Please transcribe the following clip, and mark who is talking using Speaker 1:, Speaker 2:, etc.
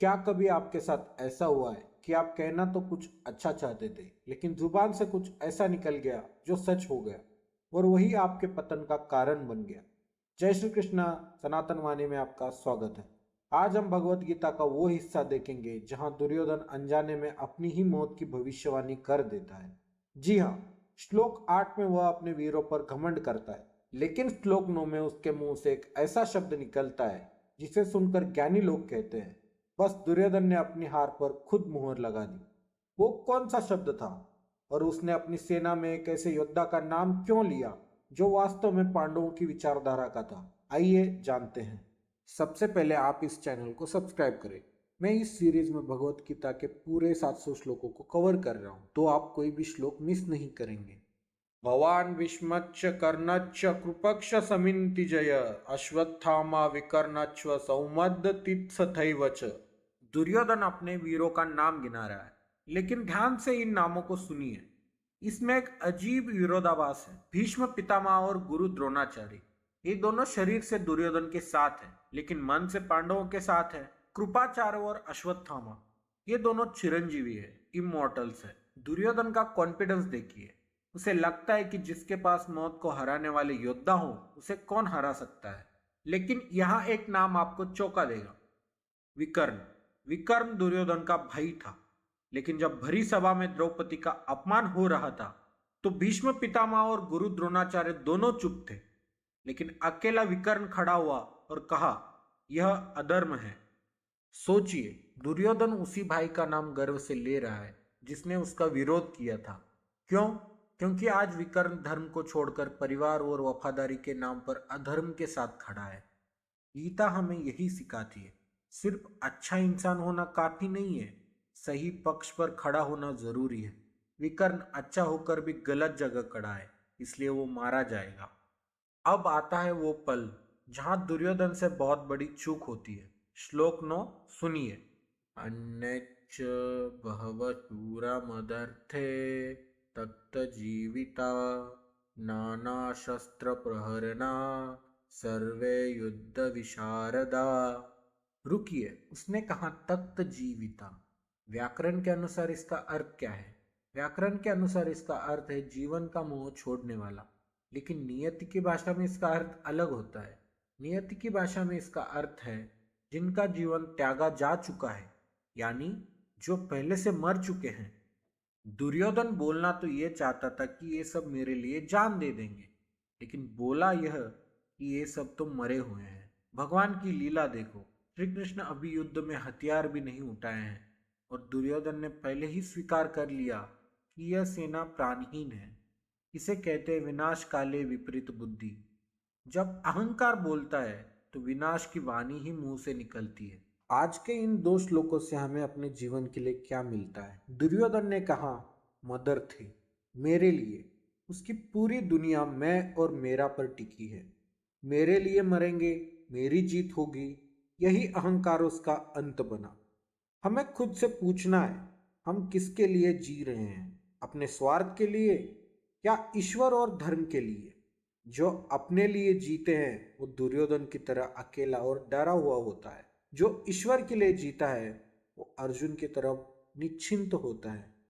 Speaker 1: क्या कभी आपके साथ ऐसा हुआ है कि आप कहना तो कुछ अच्छा चाहते थे लेकिन जुबान से कुछ ऐसा निकल गया जो सच हो गया और वही आपके पतन का कारण बन गया। जय श्री कृष्णा। सनातन वाणी में आपका स्वागत है। आज हम भगवत गीता का वो हिस्सा देखेंगे जहां दुर्योधन अनजाने में अपनी ही मौत की भविष्यवाणी कर देता है। जी हाँ, श्लोक 8 में वह अपने वीरों पर घमंड करता है, लेकिन श्लोक 9 में उसके मुंह से एक ऐसा शब्द निकलता है जिसे सुनकर ज्ञानी लोग कहते हैं बस दुर्योधन ने अपनी हार पर खुद मुहर लगा दी। वो कौन सा शब्द था और उसने अपनी सेना में एक ऐसे योद्धा का नाम क्यों लिया जो वास्तव में पांडवों की विचारधारा का था? आइए जानते हैं। सबसे पहले आप इस चैनल को सब्सक्राइब करें। मैं इस सीरीज में भगवत गीता के पूरे 700 श्लोकों को कवर कर रहा हूँ, तो आप कोई भी श्लोक मिस नहीं करेंगे। भवान विष्मच्च कर्णच्च कृपक्ष समितिजय अश्वत्थामा विकर्णच्व सौमद्दतित्थथैव च। दुर्योधन अपने वीरों का नाम गिना रहा है, लेकिन ध्यान से इन नामों को सुनिए। इसमें एक अजीब विरोधाभास है। भीष्म पितामह और गुरु द्रोणाचार्य, ये दोनों शरीर से दुर्योधन के साथ हैं, लेकिन मन से पांडवों के साथ है। कृपाचार्य और अश्वत्थामा, ये दोनों चिरंजीवी है, इमोर्टल्स है। दुर्योधन का कॉन्फिडेंस देखिए। उसे लगता है कि जिसके पास मौत को हराने वाले योद्धा हो उसे कौन हरा सकता है। लेकिन यहां एक नाम आपको चौंका देगा, विकर्ण। विकर्ण दुर्योधन का भाई था, लेकिन जब भरी सभा में द्रौपदी का अपमान हो रहा था तो भीष्म पितामह और गुरु द्रोणाचार्य दोनों चुप थे, लेकिन अकेला विकर्ण खड़ा हुआ और कहा, यह अधर्म है। सोचिए, दुर्योधन उसी भाई का नाम गर्व से ले रहा है जिसने उसका विरोध किया था। क्यों? क्योंकि आज विकर्ण धर्म को छोड़कर परिवार और वफादारी के नाम पर अधर्म के साथ खड़ा है। गीता हमें यही सिखाती है, सिर्फ अच्छा इंसान होना काफी नहीं है, सही पक्ष पर खड़ा होना जरूरी है। विकर्ण अच्छा होकर भी गलत जगह खड़ा है, इसलिए वो मारा जाएगा। अब आता है वो पल जहां दुर्योधन से बहुत बड़ी चूक होती है। श्लोक 9 सुनिए। अन्यच्च बहवशूरा मदर्थे तप्त जीविता नाना शस्त्र प्रहरणा सर्वे युद्ध विशारदा। रुकिए, उसने कहा तप्त जीविता। व्याकरण के अनुसार इसका अर्थ क्या है? व्याकरण के अनुसार इसका अर्थ है जीवन का मोह छोड़ने वाला, लेकिन नियति की भाषा में इसका अर्थ अलग होता है। नियति की भाषा में इसका अर्थ है जिनका जीवन त्यागा जा चुका है, यानी जो पहले से मर चुके हैं। दुर्योधन बोलना तो ये चाहता था कि ये सब मेरे लिए जान दे देंगे, लेकिन बोला यह कि ये सब तो मरे हुए हैं। भगवान की लीला देखो, श्री कृष्ण अभी युद्ध में हथियार भी नहीं उठाए हैं और दुर्योधन ने पहले ही स्वीकार कर लिया कि यह सेना प्राणहीन है। इसे कहते हैं विनाश काले विपरीत बुद्धि। जब अहंकार बोलता है तो विनाश की वाणी ही मुंह से निकलती है। आज के इन 2 श्लोकों से हमें अपने जीवन के लिए क्या मिलता है? दुर्योधन ने कहा मदर थे, मेरे लिए। उसकी पूरी दुनिया मैं और मेरा पर टिकी है। मेरे लिए मरेंगे, मेरी जीत होगी, यही अहंकार उसका अंत बना। हमें खुद से पूछना है, हम किसके लिए जी रहे हैं? अपने स्वार्थ के लिए या ईश्वर और धर्म के लिए? जो अपने लिए जीते हैं वो दुर्योधन की तरह अकेला और डरा हुआ होता है। जो ईश्वर के लिए जीता है वो अर्जुन की तरह निश्चिंत होता है।